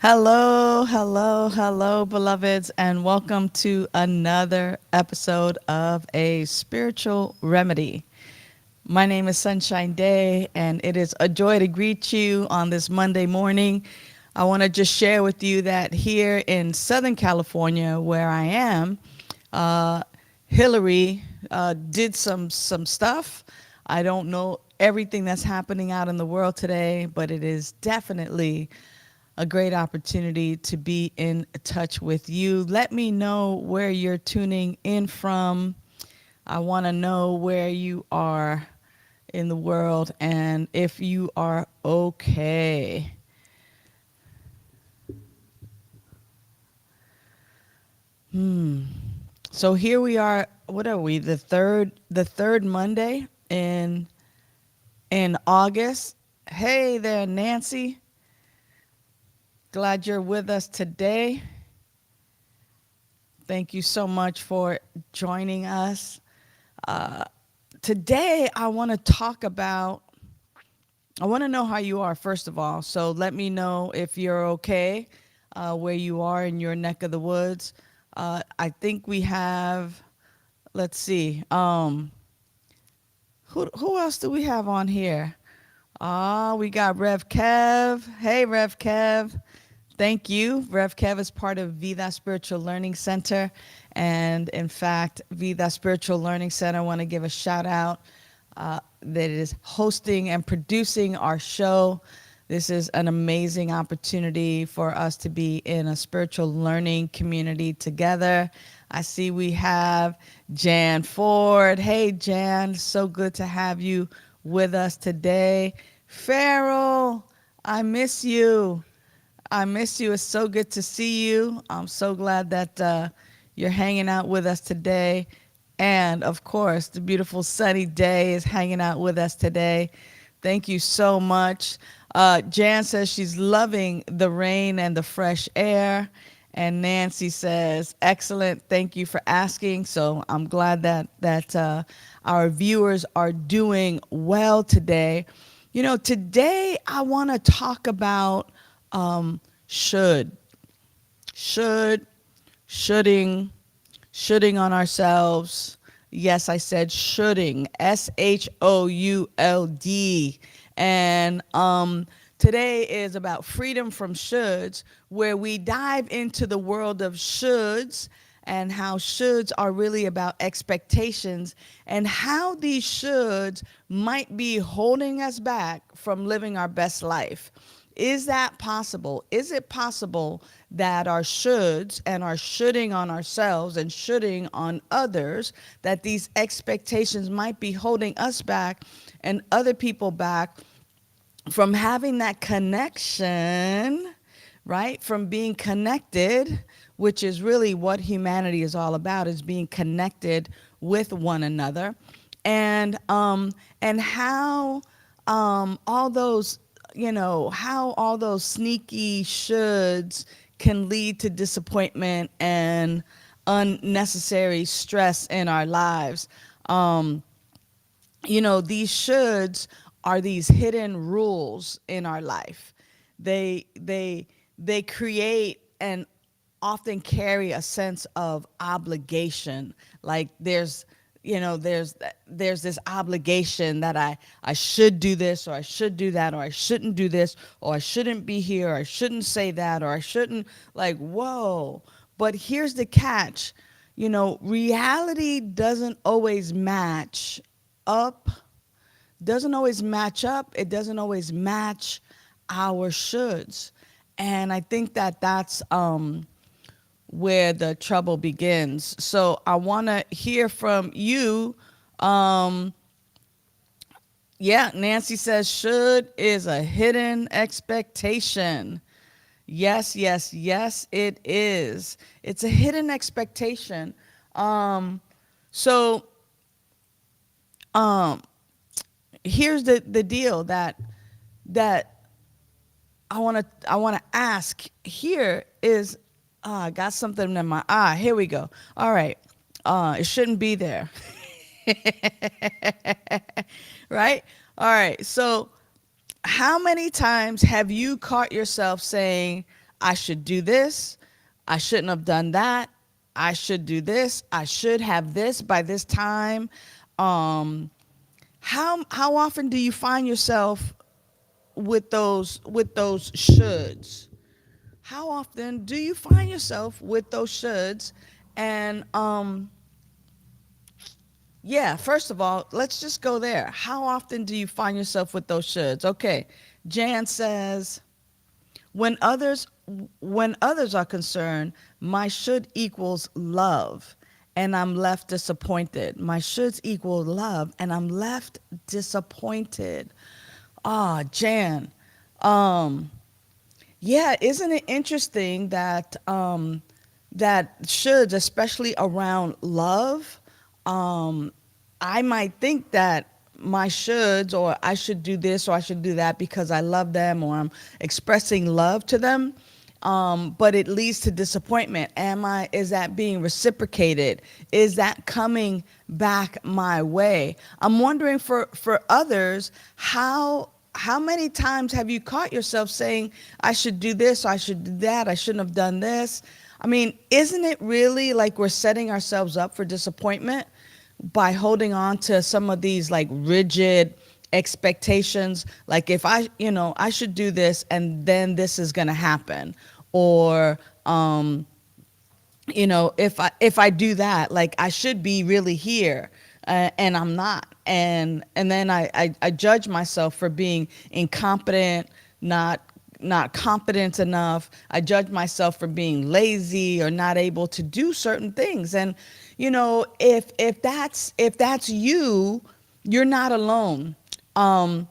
Hello, hello, hello, beloveds, and welcome to another episode of A Spiritual Remedy. My name is Sunshine Day, and it is a joy to greet you on this Monday morning. I want to just share with you that here in Southern California, where I am, uh, Hillary did some stuff. I don't know everything that's happening out in the world today, but it is definitely a great opportunity to be in touch with you. Let me know where you're tuning in from. I want to know where you are in the world and if you are okay. Hmm. So here we are. What are we? The third Monday in August. Hey there, Nancy. Glad you're with us today. Thank you so much for joining us. Uh, Today, I want to talk about, I want to know how you are, first of all. So let me know if you're okay where you are in your neck of the woods. I think we have, let's see, who else do we have on here? We got Rev Kev. Hey, Rev Kev. Thank you. Rev Kev is part of Vida Spiritual Learning Center. And in fact, Vida Spiritual Learning Center, I want to give a shout out that is hosting and producing our show. This is an amazing opportunity for us to be in a spiritual learning community together. I see we have Jan Ford. Hey, Jan, so good to have you with us today. Farrell, I miss you. I miss you. It's so good to see you. I'm so glad that you're hanging out with us today. And of course, the beautiful sunny day is hanging out with us today. Thank you so much. Jan says she's loving the rain and the fresh air. And Nancy says, excellent. Thank you for asking. So I'm glad that our viewers are doing well today. You know, today I want to talk about should, should, shoulding on ourselves. Yes, I said shoulding, SHOULD. And today is about freedom from shoulds, where we dive into the world of shoulds and how shoulds are really about expectations and how these shoulds might be holding us back from living our best life. Is that possible? Is it possible that our shoulds and our shoulding on ourselves and shoulding on others, that these expectations might be holding us back and other people back from having that connection, right? From being connected, which is really what humanity is all about, is being connected with one another. And how all those, how all those sneaky shoulds can lead to disappointment and unnecessary stress in our lives. Um, these shoulds are these hidden rules in our life. They create and often carry a sense of obligation. Like there's this obligation that I should do this, or I should do that, or I shouldn't do this, or I shouldn't be here, or I shouldn't say that, or I shouldn't, like, whoa. But here's the catch. Reality up doesn't always match up. It doesn't always match our shoulds. And I think that that's where the trouble begins. So I want to hear from you. Um, yeah, Nancy says should is a hidden expectation. Yes, yes, yes, it is. It's a hidden expectation. Um, so um, here's the deal that I want to ask here is, I got something in my eye. Here we go. All right. It shouldn't be there. Right? All right. So how many times have you caught yourself saying, I should do this. I shouldn't have done that. I should do this. I should have this by this time. Um, how often do you find yourself with those shoulds? How often do you find yourself with those shoulds? And yeah, first of all, let's just go there. How often do you find yourself with those shoulds? Okay, Jan says, when others when others are concerned, my should equals love, and I'm left disappointed. My shoulds equal love, and I'm left disappointed. Ah, Jan. Um, yeah, isn't it interesting that that shoulds, especially around love, um, I might think that my shoulds, or I should do this or I should do that because I love them or I'm expressing love to them. But it leads to disappointment. Is that being reciprocated? Is that coming back my way? I'm wondering for others, how many times have you caught yourself saying, I should do this, or I should do that, I shouldn't have done this? I mean, isn't it really like we're setting ourselves up for disappointment by holding on to some of these like rigid expectations? Like if I should do this and then this is going to happen. Or, if I do that, like I should be really here, and I'm not, and then I judge myself for being incompetent, not confident enough. I judge myself for being lazy or not able to do certain things. And if that's you, you're not alone. Um,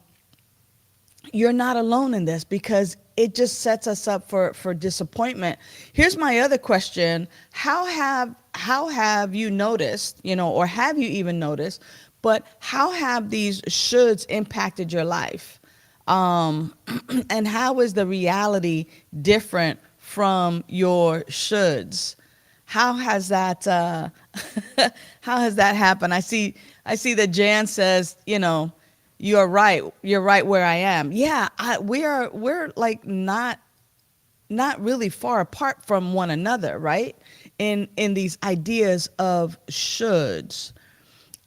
you're not alone in this, because it just sets us up for disappointment. Here's my other question. How have you noticed, or have you even noticed, but how have these shoulds impacted your life? And how is the reality different from your shoulds? How has that how has that happened? I see that Jan says, you're right. You're right where I am. Yeah, we're like not really far apart from one another, right? In these ideas of shoulds.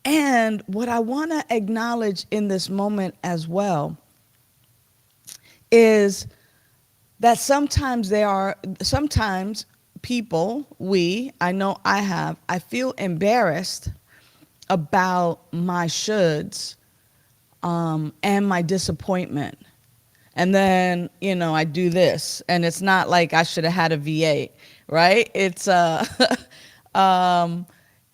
And what I want to acknowledge in this moment as well is that sometimes people, I know I feel embarrassed about my shoulds, and my disappointment. And then, I do this, and it's not like I should have had a V8, right? It's um,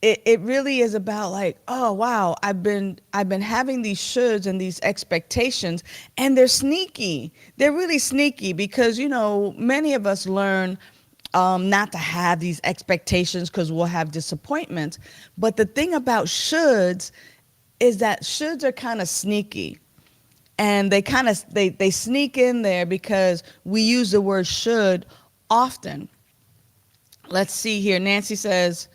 it really is about like, oh wow, I've been having these shoulds and these expectations, and they're sneaky. They're really sneaky because many of us learn not to have these expectations because we'll have disappointments. But the thing about shoulds is that shoulds are kind of sneaky, and they sneak in there because we use the word should often. Let's see here. Nancy says,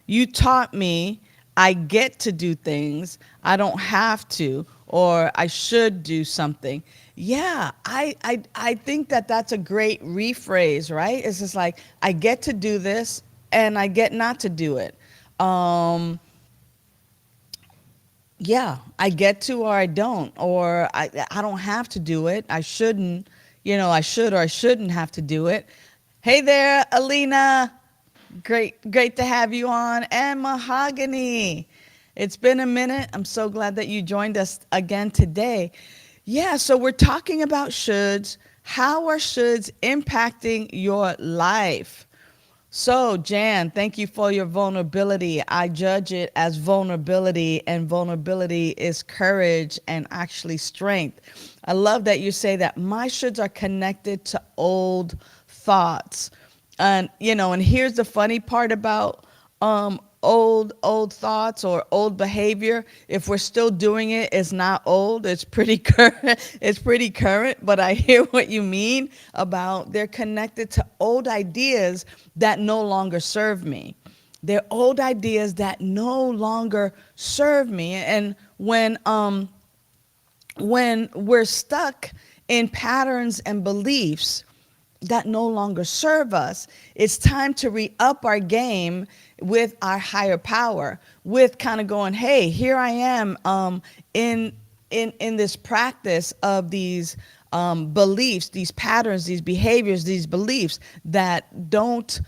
you taught me I get to do things, I don't have to, or I should do something. Yeah, I think that that's a great rephrase, right? It's just like, I get to do this and I get not to do it. Um, yeah, I get to or I don't, or I don't have to do it. I shouldn't, I should or I shouldn't have to do it. Hey there, Alina. Great to have you on. And Mahogany. It's been a minute. I'm so glad that you joined us again today. Yeah, so we're talking about shoulds. How are shoulds impacting your life? So, Jan, thank you for your vulnerability. I judge it as vulnerability, and vulnerability is courage and actually strength. I love that you say that my shoulds are connected to old thoughts. And here's the funny part about old thoughts or old behavior. If we're still doing it, it's not old. It's pretty current. It's pretty current. But I hear what you mean about they're connected to old ideas that no longer serve me. They're old ideas that no longer serve me. And when we're stuck in patterns and beliefs, that no longer serve us. It's time to re-up our game with our higher power, with kind of going, hey, here I am, in in this practice of these beliefs, these patterns, these behaviors, these beliefs that don't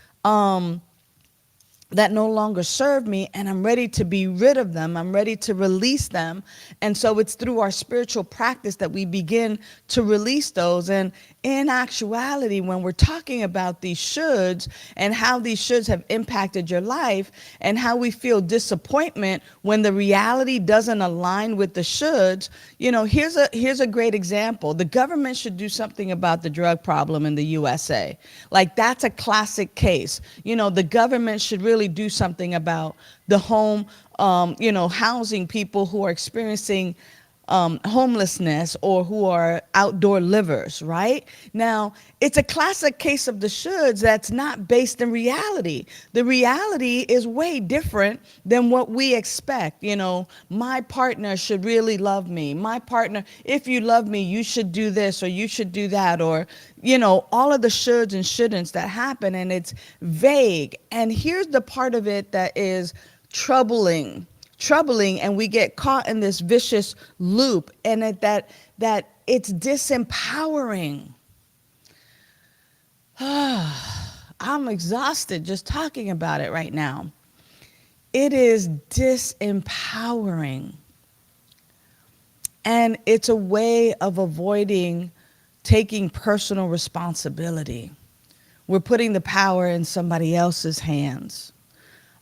that no longer serve me, and I'm ready to be rid of them. I'm ready to release them. And so it's through our spiritual practice that we begin to release those. And in actuality, when we're talking about these shoulds and how these shoulds have impacted your life and how we feel disappointment when the reality doesn't align with the shoulds, here's a great example. The government should do something about the drug problem in the USA. Like, that's a classic case. The government should really do something about the housing people who are experiencing homelessness or who are outdoor livers, right? Now, it's a classic case of the shoulds that's not based in reality. The reality is way different than what we expect. My partner should really love me. My partner, if you love me, you should do this or you should do that, or, all of the shoulds and shouldn'ts that happen, and it's vague. And here's the part of it that is troubling, and we get caught in this vicious loop, and that it's disempowering. I'm exhausted just talking about it right now. It is disempowering, and it's a way of avoiding taking personal responsibility. We're putting the power in somebody else's hands.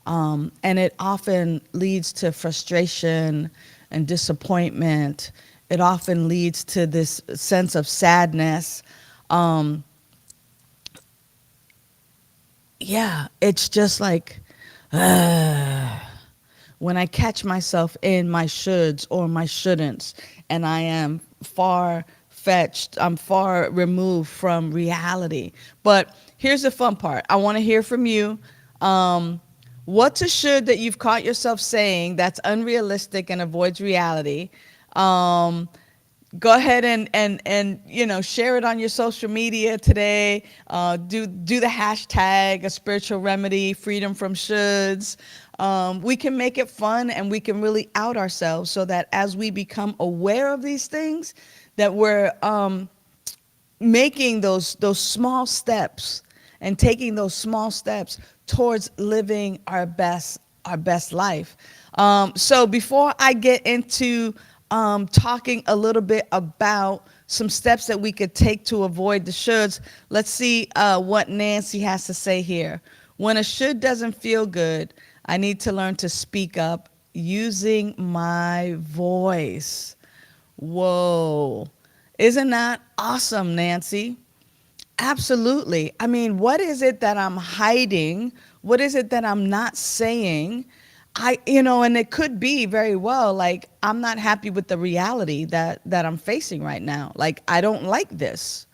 And it often leads to frustration and disappointment. It often leads to this sense of sadness. It's just like, when I catch myself in my shoulds or my shouldn'ts, and I am far-fetched, I'm far removed from reality. But here's the fun part. I want to hear from you. What's a should that you've caught yourself saying that's unrealistic and avoids reality? Go ahead and share it on your social media today. Do the hashtag a spiritual remedy, freedom from shoulds. We can make it fun, and we can really out ourselves so that as we become aware of these things, that we're making those small steps and taking those small steps towards living our best life. So before I get into talking a little bit about some steps that we could take to avoid the shoulds, let's see what Nancy has to say here. When a should doesn't feel good, I need to learn to speak up using my voice. Whoa. Isn't that awesome, Nancy? Absolutely. I mean, what is it that I'm hiding? What is it that I'm not saying? And it could be very well, like, I'm not happy with the reality that I'm facing right now. Like, I don't like this.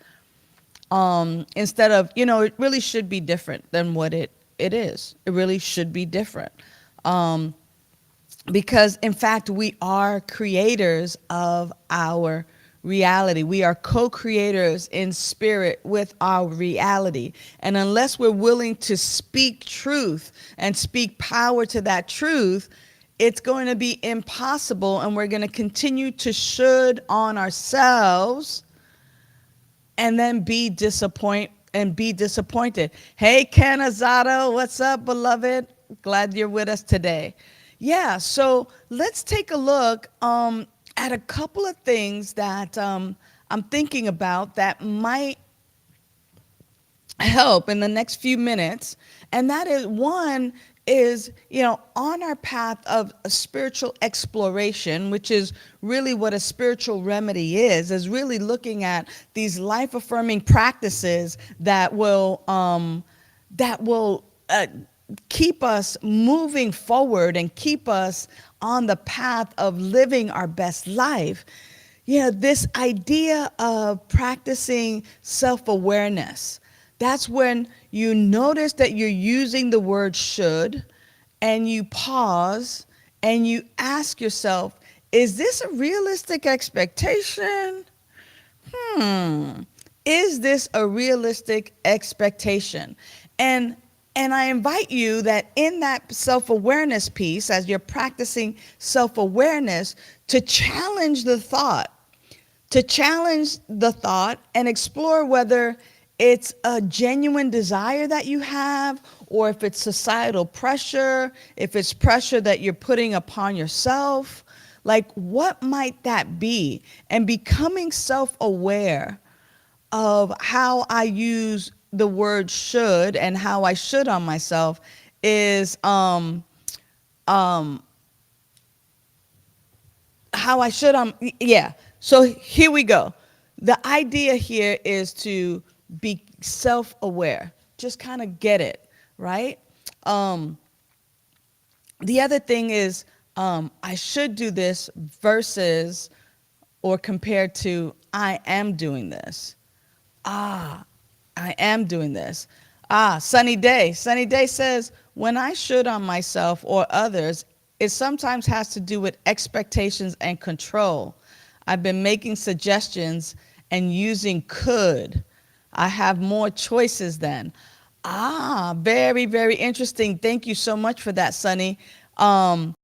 Instead of, it really should be different than what it is. It really should be different. Because in fact, we are creators of our reality. We are co-creators in spirit with our reality. And unless we're willing to speak truth and speak power to that truth, it's going to be impossible, and we're going to continue to should on ourselves and then be disappointed. Hey, Ken Azado, what's up, beloved? Glad you're with us today. Yeah, so let's take a look at a couple of things that I'm thinking about that might help in the next few minutes. And that is, one is, on our path of a spiritual exploration, which is really what a spiritual remedy is really looking at these life-affirming practices that will keep us moving forward and keep us on the path of living our best life. This idea of practicing self-awareness. That's when you notice that you're using the word should, and you pause and you ask yourself, is this a realistic expectation? is this a realistic expectation? And and I invite you that in that self-awareness piece, as you're practicing self-awareness, to challenge the thought, and explore whether it's a genuine desire that you have, or if it's societal pressure, if it's pressure that you're putting upon yourself. Like, what might that be? And becoming self aware of how I use the word should and how I should on myself is um, how I should yeah. So here we go. The idea here is to be self-aware. Just kind of get it, right? Um, the other thing is I should do this versus or compared to I am doing this. Ah, I am doing this. Ah, Sunny Day. Sunny Day says, when I should on myself or others, it sometimes has to do with expectations and control. I've been making suggestions and using could. I have more choices then. Ah, very, very interesting. Thank you so much for that, Sunny. Um,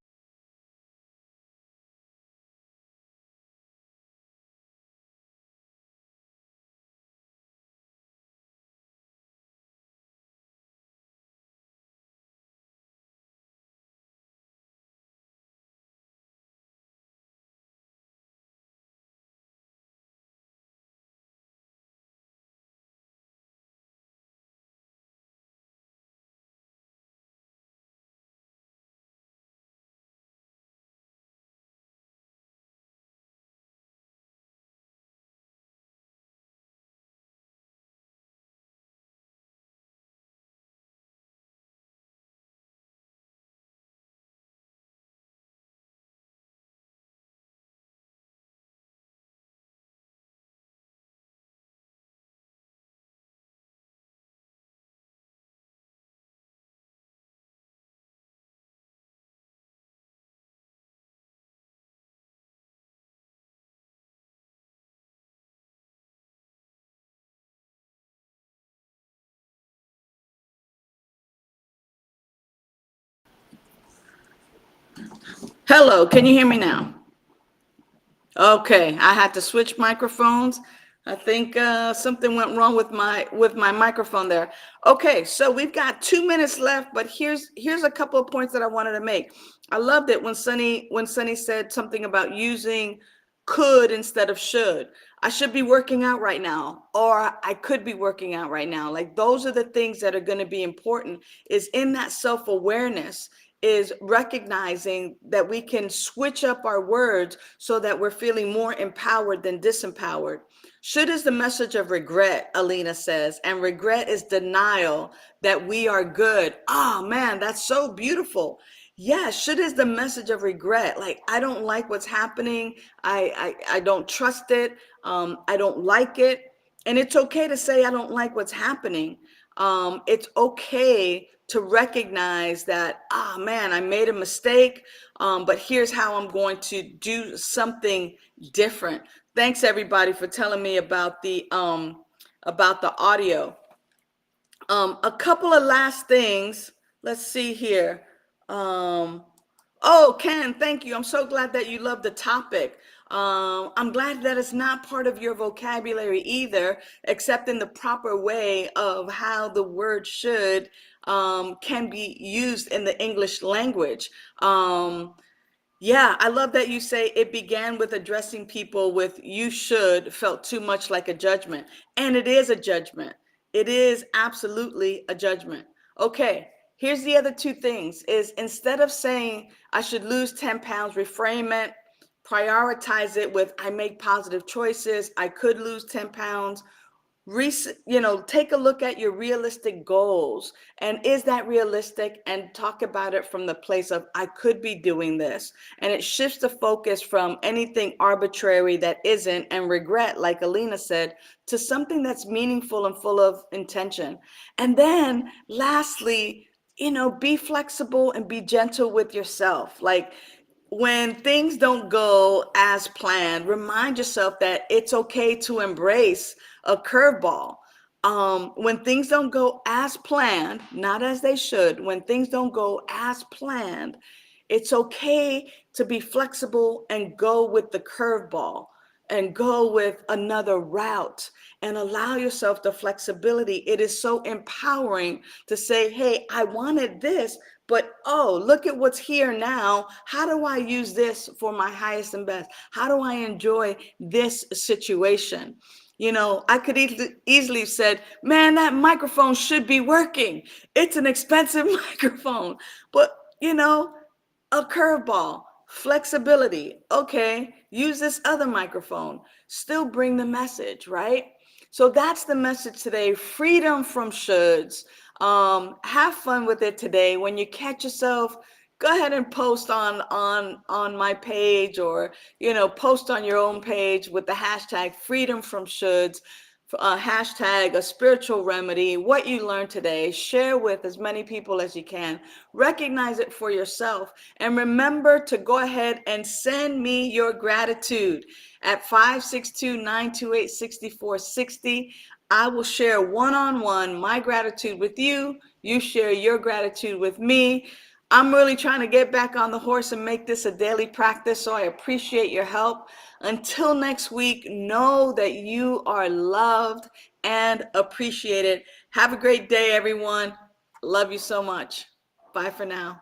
Hello, can you hear me now? Okay, I had to switch microphones. I think something went wrong with my microphone there. Okay, so we've got 2 minutes left, but here's a couple of points that I wanted to make. I loved it when Sunny said something about using could instead of should. I should be working out right now, or I could be working out right now. Like, those are the things that are going to be important, is in that self-awareness, is recognizing that we can switch up our words so that we're feeling more empowered than disempowered. Should is the message of regret, Alina says, and regret is denial that we are good. Oh man, that's so beautiful. Yeah, should is the message of regret. Like, I don't like what's happening. I don't trust it. I don't like it. And it's okay to say I don't like what's happening. It's okay to recognize that, ah, man, I made a mistake, but here's how I'm going to do something different. Thanks everybody for telling me about the audio. A couple of last things. Let's see here. Um, oh, Ken, thank you. I'm so glad that you love the topic. I'm glad that it's not part of your vocabulary either, except in the proper way of how the word should can be used in the English language. Yeah, I love that you say it began with addressing people with you should felt too much like a judgment. And it is a judgment. It is absolutely a judgment. Okay, here's the other two things is instead of saying I should lose 10 pounds, reframe it, prioritize it with I make positive choices, I could lose 10 pounds, take a look at your realistic goals, and is that realistic, and talk about it from the place of I could be doing this, and it shifts the focus from anything arbitrary that isn't, and regret, like Alina said, to something that's meaningful and full of intention. And then lastly, be flexible and be gentle with yourself. Like, when things don't go as planned, remind yourself that it's okay to embrace a curveball. When things don't go as planned, not as they should, when things don't go as planned, it's okay to be flexible and go with the curveball and go with another route and allow yourself the flexibility. It is so empowering to say, hey, I wanted this, but oh, look at what's here now. How do I use this for my highest and best? How do I enjoy this situation? You know, I could easily have said, man, that microphone should be working. It's an expensive microphone. But, you know, a curveball, flexibility. Okay, use this other microphone. Still bring the message, right? So that's the message today. Freedom from shoulds. Have fun with it today. When you catch yourself, go ahead and post on my page, or post on your own page with the hashtag freedom from shoulds, hashtag a spiritual remedy, what you learned today. Share with as many people as you can. Recognize it for yourself, and remember to go ahead and send me your gratitude at 562-928-6460. I will share one-on-one my gratitude with you. You share your gratitude with me. I'm really trying to get back on the horse and make this a daily practice, so I appreciate your help. Until next week, know that you are loved and appreciated. Have a great day, everyone. Love you so much. Bye for now.